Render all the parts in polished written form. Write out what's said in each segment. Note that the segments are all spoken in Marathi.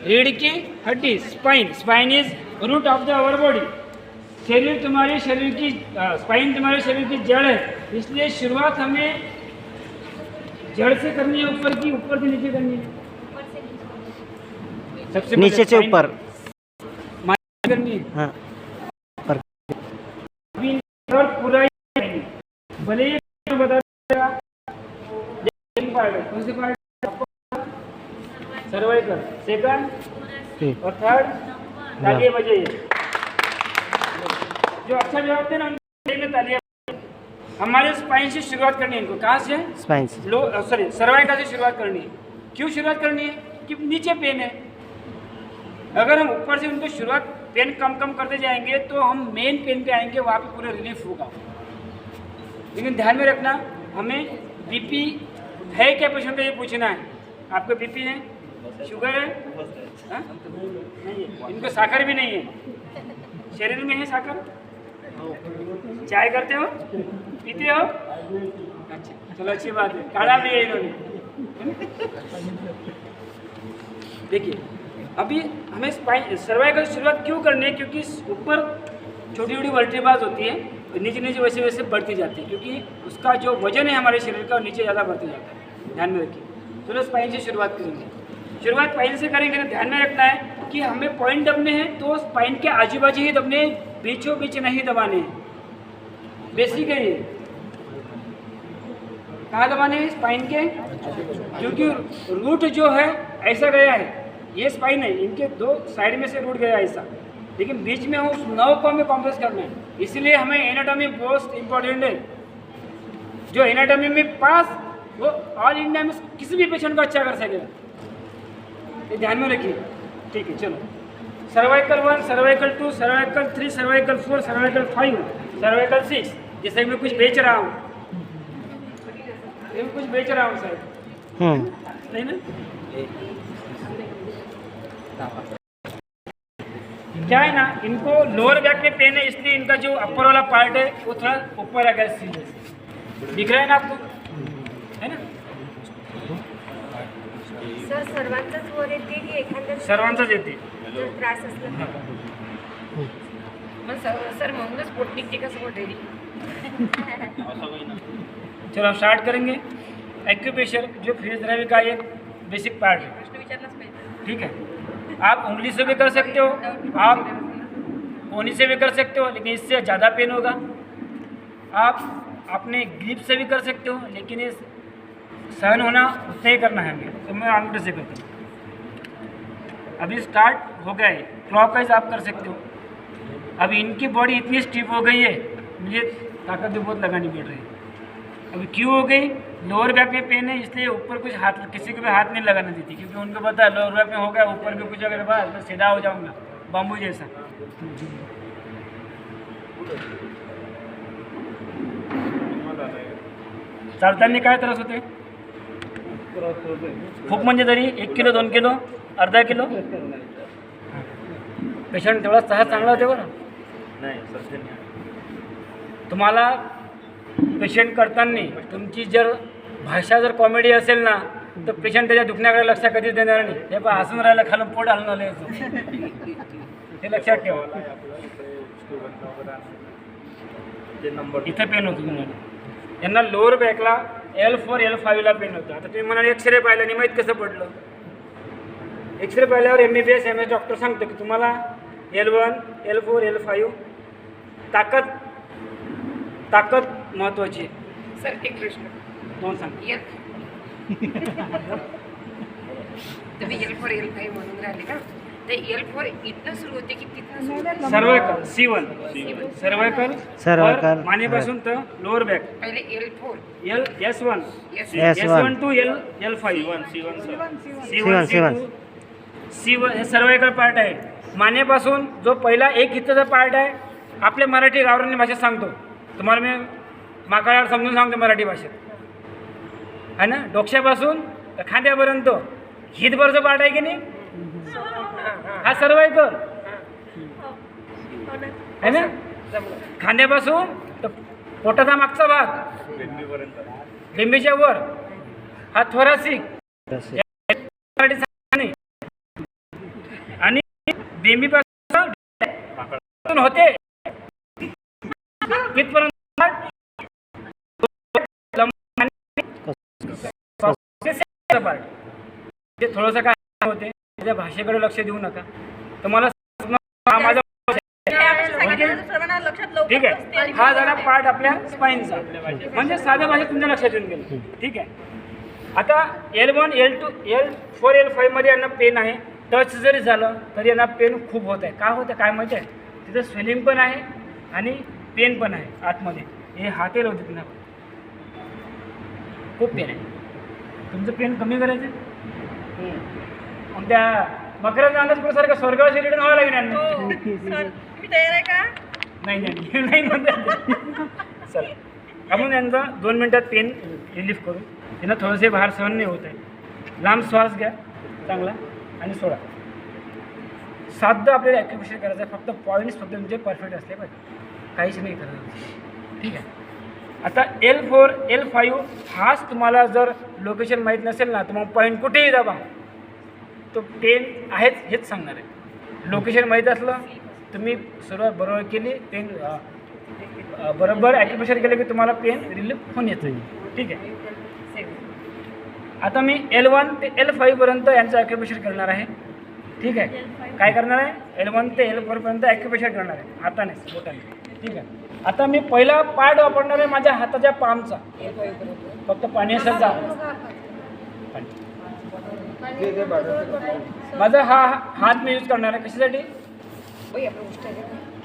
रीढ़ की हड्डी, spine. Spine is root of the our body. शरीर तुम्हारे शरीर की स्पाइन तुम्हारे शरीर की जड़ है, इसलिए शुरुआत हमें जड़ से करनी है, ऊपर की, ऊपर से नीचे करनी है। सबसे नीचे से ऊपर करनी है। हाँ और पूरा ही भले ही तो बता देगा कौन से पार्ट, सर्वाइकल, सेकंड और थर्ड। तालियां बजाइए। जो अच्छा जवाब दे ना उनको तालियां। हमारे स्पाइन से शुरुआत करनी है। इनको कहाँ से? स्पाइन से। सॉरी सर्वाइकल से शुरुआत करनी है। क्यों शुरुआत करनी है? कि नीचे पेन है। अगर हम ऊपर से उनको शुरुआत पेन कम करते जाएंगे तो हम मेन पेन पे आएंगे, वहाँ पे पूरा रिलीफ होगा। लेकिन ध्यान में रखना, हमें बीपी है क्या पेशेंट का ये पूछना है। आपको बीपी है, शुगर है, हाँ? नहीं है। इनको साकर भी नहीं है। शरीर में है साकर? चाय करते हो, पीते हो? अच्छा चलो, अच्छी बात है। काढ़ा भी है इन्होंने। देखिए अभी हमें स्पाइन सर्वाइकल शुरुआत क्यों करनी है? क्योंकि ऊपर छोटी छोटी वर्टिब्रास होती है, तो नीचे नीचे वैसे वैसे बढ़ती जाती है, क्योंकि उसका जो वजन है हमारे शरीर का नीचे ज़्यादा बढ़ती जाता है। ध्यान में रखिए। चलो स्पाइन से शुरुआत करेंगे। शुरुआत स्पाइन से करेंगे तो ध्यान में रखना है कि हमें पॉइंट दबने हैं तो स्पाइन के आजू बाजू ही दबने, बीचों बीच नहीं दबाने हैं। बेसिक है ये। कहाँ दबाने हैं? स्पाइन के, क्योंकि रूट जो है ऐसा गया है, ये स्पाइन है, इनके दो साइड में से रूट गया ऐसा, लेकिन बीच में उस नर्व को हमें कॉम्प्रेस करना है। इसलिए हमें एनाटॉमी बहुत इंपॉर्टेंट है। जो एनाटॉमी में पास, वो ऑल इंडिया में किसी भी पेशेंट को अच्छा कर सकेगा। ये ध्यान में रखिए। ठीक है, चलो। Cervical 1, cervical 2, cervical 3, cervical 4, cervical 5, cervical 6। जैसे मैं कुछ बेच रहा हूँ, कुछ बेच रहा हूँ सर, नहीं ना? क्या है ना, इनको लोअर बैक में पेन है, इसलिए इनका जो अपर वाला पार्ट है वो थोड़ा ऊपर आ गया, सीधे दिख रहा है ना आपको, है ना? सर सर्वांचाच वर येते की एखाद्या सर्वांचाच येते. त्रास असला मग सर म्हणूनच पोट निघते कसं पोटेली. चलो स्टार्ट करेंगे. एक्यूप्रेशर जो फिजियोथेरेपी का एक बेसिक पार्ट है, प्रश्न विचारलाच पाहिजे. ठीक है. आप उंगली से भी कर सकते हो, आप कोनी से भी कर सकते हो, लेकिन इससे ज़्यादा पेन होगा. आप अपने ग्रिप से भी कर सकते हो, लेकिन ये सहन होना उतना ही करना है हमें. तो मैं अंगूठे से करता हूँ. अभी स्टार्ट हो गया है. क्लॉकवाइज आप कर सकते हो. अभी इनकी बॉडी इतनी स्टिफ हो गई है, मुझे ताकत भी बहुत लगानी पड़ रही है. अभी क्यों हो गई? लोअर बैक में पेन है, इसलिए ऊपर कुछ हाथ, किसी को भी हाथ नहीं लगाना देती, क्योंकि उनको पता है लोअर बैक में हो गया, ऊपर भी कुछ अगर बात तो सीधा हो जाऊंगा बाम्बू जैसा. चालताना काय त्रास होते? खूप म्हणजे तरी 1 किलो 2 किलो अर्धा किलो. पेशंट तेवढा साहस चांगला होते बरं. तुम्हाला पेशंट करताना तुमची जर भाषा जर कॉमेडी असेल ना, तर पेशंट त्याच्या दुखण्याकडे लक्ष कधीच देणार नाही. हे पण हसून राहिलं, खालून पोट हलून आलं हे लक्षात ठेवा. इथं पेन होतं तुम्हाला. यांना लोअर बॅकला L4 L5ला पेन होतं. आता तुम्ही म्हणाल एक्सरे पाहिला नाही माहीत कसं पडलं? एक्सरे पाहिल्यावर MBBS MS डॉक्टर सांगतो की तुम्हाला L1 L4 L5 ताकद महत्त्वाची. सर एक प्रश्न दोन सांग. तुम्ही L4 L5 म्हणून राहिले का? ते L4 इथनं सुरू होते की तिथनं सुरू होते? सर्वायकल C1 सर्वायकल सर्वायकल मानेपासून तर लोअर बॅक पहिले L4 S1 S1 to L5 C1 C1 हे सर्वायकल पार्ट आहे. मानेपासून जो पहिला एक हिताचा पार्ट आहे, आपल्या मराठी गावरानी भाषेत सांगतो तुम्हाला मी, माकाळावर समजून सांगतो मराठी भाषेत, है ना? डोक्यापासून खांद्यापर्यंत हितभरचं पार्ट आहे की नाही, हा सर्वायकल है ना? खांद्यापासून तर पोटाचा मागचा भाग लिंबीच्या वर हा थोरासिक. बेंबी पासून होते तिथपर्यंत पार्ट ते थोडंसं काय होते त्या भाषेकडे लक्ष देऊ नका. तुम्हाला हा माझा ठीक आहे. हा झाला पार्ट आपल्या स्पाईनचा, म्हणजे साध्या भाषेत तुमच्या लक्षात येऊन गेलं. ठीक आहे. आता L1 L2 L4 L5 मध्ये यांना पेन आहे. टच जरी झालं तरी यांना पेन खूप होत आहे. का होतं काय माहिती आहे? तिथं स्वेलिंग पण आहे आणि पेन पण आहे आतमध्ये. हे हातेल होते त्यांना खूप पेन आहे. तुमचं पेन कमी करायचं आणि त्या मकराचा अंदाज पुढे स्वर्गाला रिटर्न व्हावं लागेल यांना. नाही म्हणतात. चल आपण यांचा 2 मिनटात पेन रिलीफ करू. त्यांना थोडेसे बाहेर सहन नाही होत आहे. लांब श्वास घ्या चांगला आणि सोडा. साध्य आपल्याला ॲक्युप्रेशर करायचं आहे. फक्त पॉईंट्स फक्त तुमचे परफेक्ट असले पाहिजे, काहीच नाही करायचं. ठीक आहे. आता L4 L5 हाच तुम्हाला जर लोकेशन माहीत नसेल ना तर मग पॉईंट कुठेही दाबा तो पेन आहेच हेच सांगणार आहे. लोकेशन माहीत असलं तुम्ही सुरुवात बरोबर केली पेन बरोबर ॲक्युप्रेशर केलं की तुम्हाला पेन रिलीफ होऊन येतं. ठीक आहे. आता मी L1 ते L5 पर्यंत यांचं ॲक्युप्रेशर करणार आहे. ठीक आहे. काय करणार आहे? L1 ते L4 पर्यंत ॲक्युप्रेशर करणार आहे हाताने बोटाने. ठीक आहे. आता मी पहिला पार्ट वापरणार आहे माझ्या हाताच्या पामचा. फक्त पाणी असेल जा माझा हा हात मी यूज करणार आहे. कशासाठी?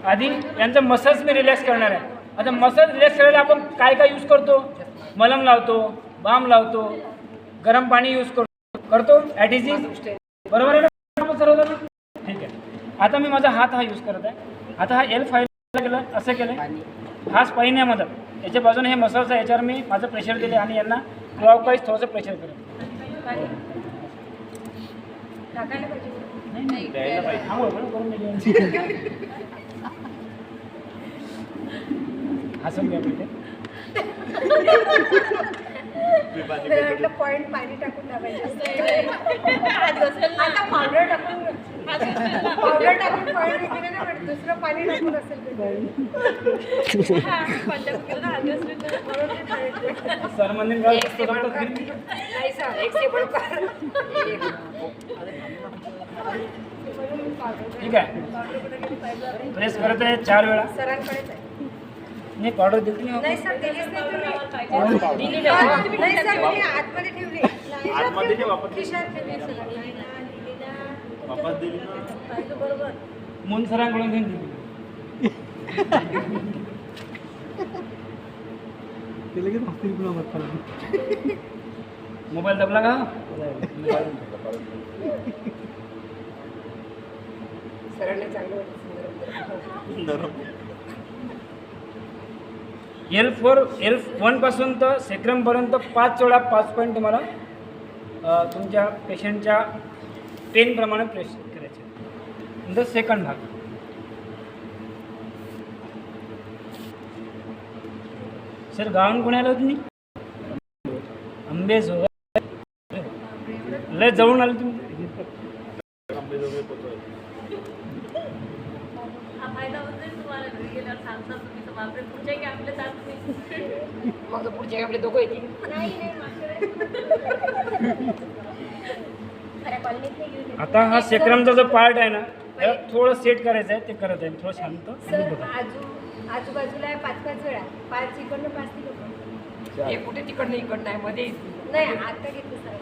आधी यांचं मसल्स मी रिलॅक्स करणार आहे. आता मसल रिलॅक्स करायला आपण काय काय यूज करतो? मलम लावतो, बाम लावतो, गरम पाणी यूज करतो ॲटिजिंग. बरोबर आहे ना सर्वजण? ठीक आहे. आता मी माझा हात हा यूज करत आहे. आता हा L5 केलं असं केलं. हा स्पाईन आहे माझा. याच्या बाजूने हे मसल्स आहे. याच्यावर मी माझं प्रेशर दिले आणि यांना क्लॉकवाईज थोडंसं प्रेशर करेल. हसून घ्या बेटे. पॉइंट पाणी टाकून टाकायचं. आता पावडर टाकून पॉइंट दुसरं पाणी टाकून असेल सर म्हणजे ठीक आहे. प्रेस करत आहे 4 वेळा. सरांकडेच आहे. नाही पावडर दिली नाही. नाही सर दिलीच नाही तुम्ही. नाही सर मी आतमध्ये ठेवली. खिशात ठेवली सर. बरोबर मून सरांकडून घेऊन दिली. मोबाईल दबला का? सरांना चांगलं वाटतं. L1 पासून तर सेक्रमपर्यंत 5 वेळा 5 पॉईंट तुम्हाला तुमच्या पेशंटच्या पेनप्रमाणे प्रेस करायचे. द सेकंड भाग सर गाऊन कोणाला तुम्ही आंबेज लय जवळून आले तुम्ही. मग पुढचे आपले दोघं येतील. आता हा सेक्रमचा जो पार्ट आहे ना त्याला थोडं सेट करायचं आहे. ते करत आहे थोडं शांत. आजूबाजूला 5-5 वेळा. 5 इकडनं 5 तिकडनं. हे कुठे तिकडनं इकडनं आहे मध्ये. नाही आता घेतलं सर.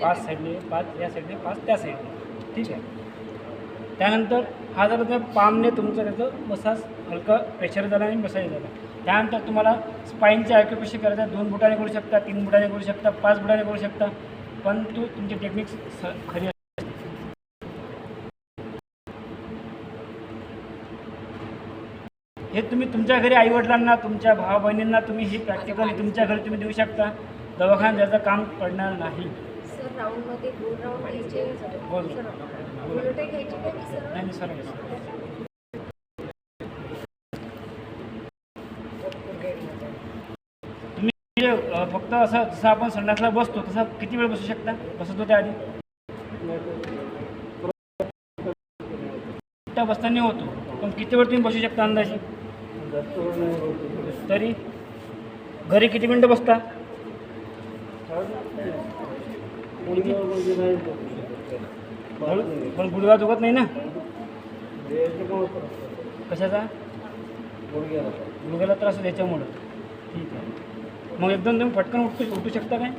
5 साईडने 5 या साईडने 5 त्या साईडने. ठीक आहे. त्यानंतर हा जर त्या पामने तुमचं त्याचं मसाज हलकं प्रेशर झाला आणि मसाज झाला. त्यानंतर तुम्हाला स्पाईनचं ॲक्युप्रेशर करायचं आहे. 2 बुटाने करू शकता, 3 बुटाने करू शकता, 5 बुटाने करू शकता. पण तुमची टेक्निक्स खरी असते. हे तुम्ही तुमच्या घरी आईवडिलांना तुमच्या भावा बहिणींना तुम्ही ही प्रॅक्टिकली तुमच्या घरी तुम्ही देऊ शकता. दवाखान्यात ज्याचं काम पडणार नाही. सर राऊंडमध्ये गोल राऊंड घ्यायचे. बोल उलटे घ्यायचे का की सर? नाही सर तुम्ही फक्त असं जसं आपण संडासला बसतो तसं किती वेळ बसू शकता? बसत होते आधी एकटा बसताना होतो, पण किती वेळ तुम्ही बसू शकता अंदाजे? तरी घरी किती मिनटं बसता? पण गुडघा दुखत नाही ना? कशाचा? गुडघ्याला त्रास त्याच्यामुळं. ठीक आहे, मग एकदम तुम्ही पटकन उठू शकता काय?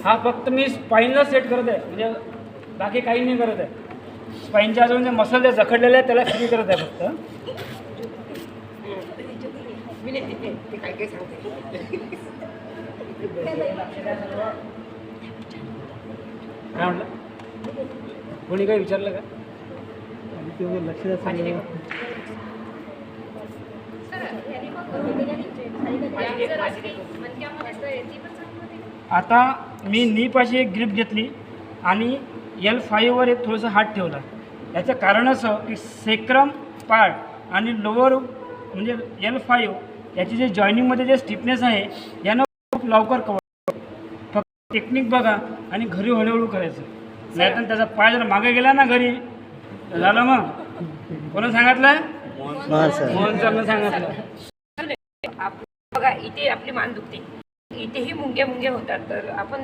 हा फक्त मी स्पाईनला सेट करत आहे, म्हणजे बाकी काही नाही करत आहे. स्पाईनच्या अजून जे मसल जे जखडलेले आहेत त्याला फ्री करत आहे फक्त. मी नाही ते काय काय सांगते. काय म्हटलं? कोणी काही विचारलं का? आता मी नीपाशी एक ग्रिप घेतली आणि L5वर एक थोडंसं हात ठेवला. याचं कारण असं की सेक्रम पार्ट आणि लोअर म्हणजे L5 याची जे जॉईनिंगमध्ये जे स्टिफनेस आहे यानं खूप लवकर कवर. फक्त टेक्निक बघा आणि घरी हळूहळू करायचं, नाही तर त्याचा पाय जर मागे गेला ना घरी झालं. मग कोणी सांगितलं? मोहन सरनं सांगितलं. बघा इथे आपली मान दुखते, इथेही मुंग्या होतात, तर आपण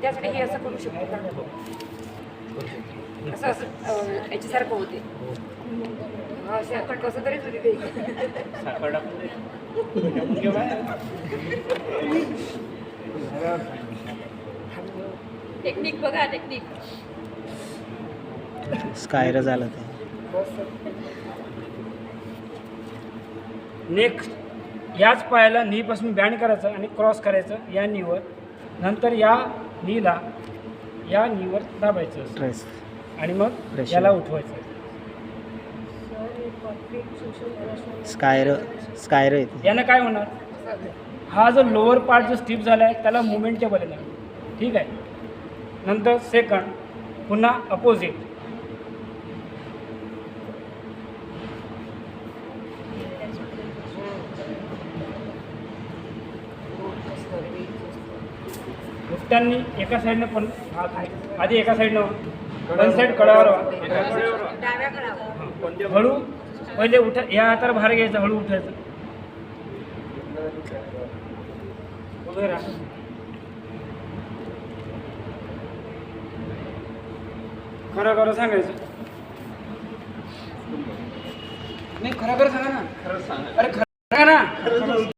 त्यासाठी हे असं करू शकतो का? असं याच्यासारखं होते. असं कसं तरीच होते ते. टेक्निक बघा, टेक्निक. स्कायर झालं ते. नेक्स्ट याच पायाला नीपासून बँड करायचं आणि क्रॉस करायचं या नीवर. नंतर या नीला या नीवर दाबायचं स्ट्रेस आणि मग Pressure. याला उठवायचं. स्कायर येते. यानं काय होणार? हा जो लोअर पार्ट जो स्टिफ झाला आहे त्याला मुवमेंटेबल येणार. ठीक आहे. नंतर सेकंड पुन्हा अपोजिट. उठताना एका साईडनं पण आधी एका साईडनं वन साईड कडावर डाव्या कडावर. हळू पहिले उठा, या हाताला भार घ्यायचा, हळू उठायचं. उभे राहा. खरं सांगायचं नाही, खरं सांगा ना. अरे खरं सांगा ना.